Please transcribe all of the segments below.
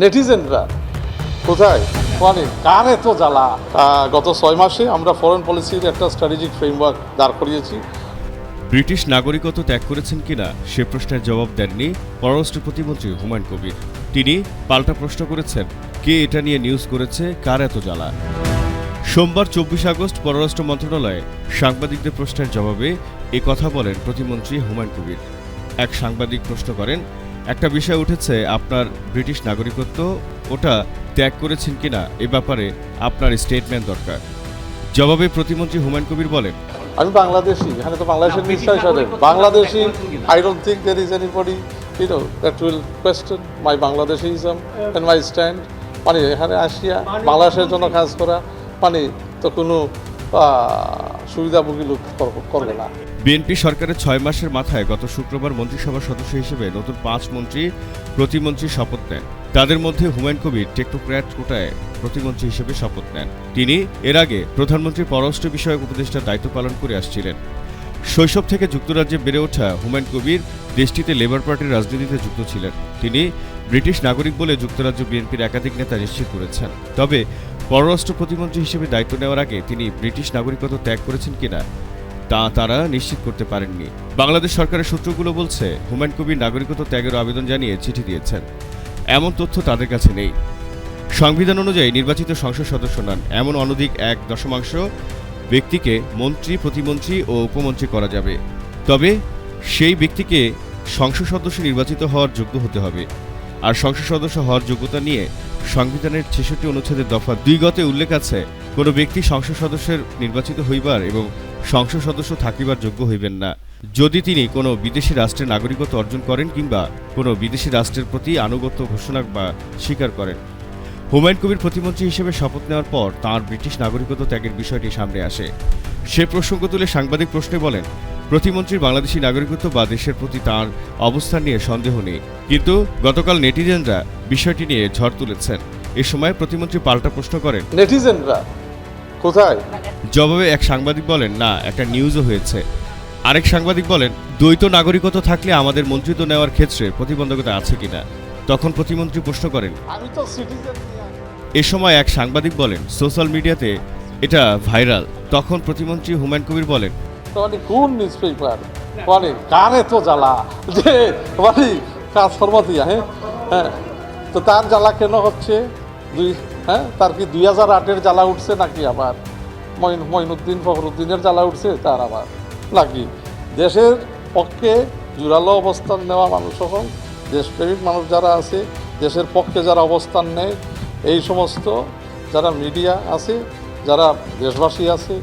নেটিজেনরা কোথায় মানে কানে তো জ্বালা। গত 6 মাসে আমরা ফরেন পলিসির একটা স্ট্র্যাটেজিক ফ্রেমওয়ার্ক দাঁড় করিয়েছি। ব্রিটিশ নাগরিকত্ব ত্যাগ করেছেন কিনা সে প্রশ্নের জবাব দেননি পররাষ্ট্র প্রতিমন্ত্রী হুমায়ুন কবির। তিনি পাল্টা প্রশ্ন করেছেন, কে এটা নিয়ে নিউজ করেছে, কার এত জ্বালা। সোমবার 24 আগস্ট পররাষ্ট্র মন্ত্রণালয়ে সাংবাদিকদের প্রশ্নের জবাবে এ কথা বলেন প্রতিমন্ত্রী হুমায়ুন কবির। এক সাংবাদিক প্রশ্ন করেন, একটা বিষয় উঠেছে, আপনার ব্রিটিশ নাগরিকত্ব ওটা ত্যাগ করেছেন কিনা এ ব্যাপারে আপনার স্টেটমেন্ট দরকার। জবাবে প্রতিমন্ত্রী হুমায়ুন কবির বলেন, আমি বাংলাদেশি, এখানে তো বাংলাদেশের নিশ্চয় সাথে Bangladeshi. I don't think there is anybody that will question my Bangladeshism and my stand. মানে এখানে আসিয়া বাংলাদেশের জন্য কাজ করা মানে তো কোনো সুবিধাভোগী লোক করবে না। বিএনপি সরকারের 6 মাসের মাথায় গত শুক্রবার মন্ত্রিসভার সদস্য হিসেবে নতুন 5 মন্ত্রী প্রতিমন্ত্রী শপথ নেন। তাদের মধ্যে হুমায়ুন কবির টেকনোক্র্যাট কোটায় প্রতিমন্ত্রী হিসেবে শপথ নেন। তিনি এর আগে প্রধানমন্ত্রীর পররাষ্ট্র বিষয়ক উপদেষ্টার দায়িত্ব পালন করে আসছিলেন। শৈশব থেকে যুক্তরাজ্যে বেড়ে ওঠা হুমায়ুন কবির দেশটিতে লেবার পার্টির রাজনীতিতে যুক্ত ছিলেন। তিনি ব্রিটিশ নাগরিক বলে যুক্তরাজ্য বিএনপির একাধিক নেতা নিশ্চিত করেছেন। তবে পররাষ্ট্র প্রতিমন্ত্রী হিসেবে দায়িত্ব নেওয়ার আগে তিনি ব্রিটিশ নাগরিকত্ব ত্যাগ করেছেন কিনা তা তারা নিশ্চিত করতে পারেননি। বাংলাদেশ সরকারের সূত্রগুলো বলছে, হুমায়ুন কবির নাগরিকত্ব ত্যাগের আবেদন জানিয়ে চিঠি দিয়েছেন। এমন তথ্য তাদের কাছে নেই। সংবিধান অনুযায়ী নির্বাচিত সংসদ সদস্য নন এমন অনধিক 1/1 ব্যক্তিকে মন্ত্রী, প্রতিমন্ত্রী ও উপমন্ত্রী করা যাবে। তবে সেই ব্যক্তিকে সংসদ সদস্য নির্বাচিত হওয়ার যোগ্য হতে হবে। আর সংসদ সদস্য হওয়ার যোগ্যতা নিয়ে সংবিধানের 66 অনুচ্ছেদের দফা 2 তে উল্লেখ আছে, কোনো ব্যক্তি সংসদ সদস্যের নির্বাচিত হইবার এবং সংসদ সদস্য থাকিবার যোগ্য হইবেন না যদি তিনি কোনো বিদেশি রাষ্ট্রের নাগরিকত্ব অর্জন করেন কিংবা কোনো বিদেশি রাষ্ট্রের প্রতি আনুগত্য ঘোষণা বা স্বীকার করেন। হুমায়ুন কবির প্রতিমন্ত্রী হিসেবে শপথ নেওয়ার পর তাঁর ব্রিটিশ নাগরিকত্ব ত্যাগের বিষয়টি সামনে আসে। সে প্রসঙ্গ তুলে সাংবাদিক প্রশ্নে বলেন, প্রতিমন্ত্রীর বাংলাদেশি নাগরিকত্ব বা দেশের প্রতি তাঁর অবস্থান নিয়ে সন্দেহ নেই, কিন্তু গতকাল নেটিজেনরা বিষয়টি নিয়ে ঝড় তুলেছেন। এ সময় প্রতিমন্ত্রী পাল্টা প্রশ্ন করেন, নেটিজেনরা কোথায়? জবাবে এক সাংবাদিক বলেন, না, একটা নিউজও হয়েছে। আরেক সাংবাদিক বলেন, দ্বৈত নাগরিকত্ব থাকলে আমাদের মন্ত্রিত্ব নেওয়ার ক্ষেত্রে প্রতিবন্ধকতা আছে কিনা। তখন প্রতিমন্ত্রী প্রশ্ন করেন, আমি তো সিটিজেন। এ সময় এক সাংবাদিক বলেন, সোশ্যাল মিডিয়াতে এটা ভাইরাল। তখন প্রতিমন্ত্রী হুমায়ুন কবির বলেন, মানে কোন নিউজ পেপার মানে কানে তো জ্বালা যে মানে কাজ ফরমাতিয়া। হ্যাঁ, তো তার জ্বালা কেন হচ্ছে? তার কি 2008-এর জ্বালা উঠছে নাকি আবার মঈনুদ্দিন ফখরুদ্দিনের জ্বালা উঠছে তার আবার নাকি? দেশের পক্ষে জোরালো অবস্থান নেওয়া মানুষ হল, দেশপ্রেমিক মানুষ যারা আছে, দেশের পক্ষে যারা অবস্থান নেয়, এই সমস্ত যারা মিডিয়া আছে, যারা দেশবাসী আছে,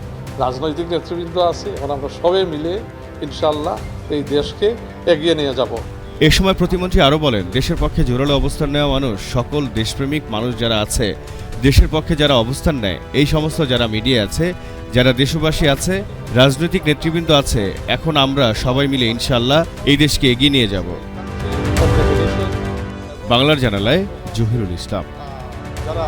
রাজনৈতিক নেতৃবৃন্দ আছে, এখন আমরা সবাই মিলে ইনশাল্লাহ এই দেশকে এগিয়ে নিয়ে যাব। এ সময় প্রতিমন্ত্রী আরও বলেন, দেশের পক্ষে জোরালো অবস্থান নেওয়া মানুষ, সকল দেশপ্রেমিক মানুষ যারা আছে, দেশের পক্ষে যারা অবস্থান নেয়, এই সমস্ত যারা মিডিয়া আছে, যারা দেশবাসী আছে, রাজনৈতিক নেতৃবৃন্দ আছে, এখন আমরা সবাই মিলে ইনশাল্লাহ এই দেশকে এগিয়ে নিয়ে যাব। বাংলার জানালায় জহিরুল ইসলাম। যারা